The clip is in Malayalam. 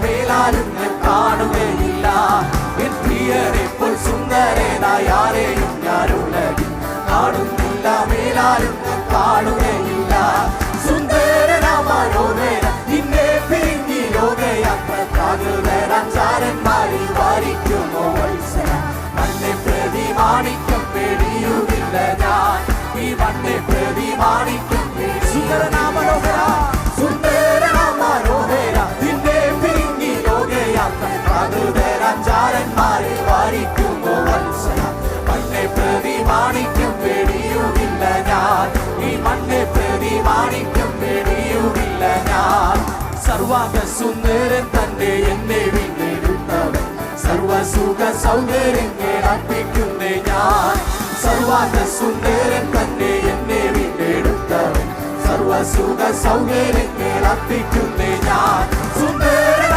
മേലാലും ഞാൻ കാണുകയില്ല. എൻ പ്രിയരെപ്പോൾ സുന്ദരനായ ആരെയും ഞാൻ ഉലകിൽ കാണുന്നില്ല, മേലാലും ഞാൻ കാണുകയില്ല. സുന്ദരനാമനോദര നിന്നെ പിരിഞ്ഞി ലോകയാത്ര ചാരന്മാരിൽ വാരിക്കുമോ വത്സര. മണ്ണെ പ്രതി മാണിക്യം പേടിയുമില്ല ഞാൻ, ഈ മണ്ണെ പ്രതി മാണിക്യം സുന്ദരനാമനോഹര സുന്ദരനാമനോഹര നിന്നെ പിരിഞ്ഞി ലോകയാത്ര ചാരന്മാരിൽ വാരിക്കുമോ വത്സര. മണ്ണെ പ്രതി മാണിക്യം പേടിയുമില്ല ഞാൻ, ഈ മണ്ണെ പ്രതി മാണിക്യം പേടിയുമില്ല ഞാൻ. സർവാംഗ സുന്ദരൻ തന്നെ എന്നെ വീണ്ടെടുത്തവൻ, സർവസുഖ സൗകര്യങ്ങൾ അർപ്പിക്കുന്നേ ഞാൻ. സർവാംഗ സുന്ദരൻ തന്നെ എന്നെ വീണ്ടെടുത്തവൻ, സർവസുഖ സൗകര്യങ്ങൾ അർപ്പിക്കുന്നേ ഞാൻ.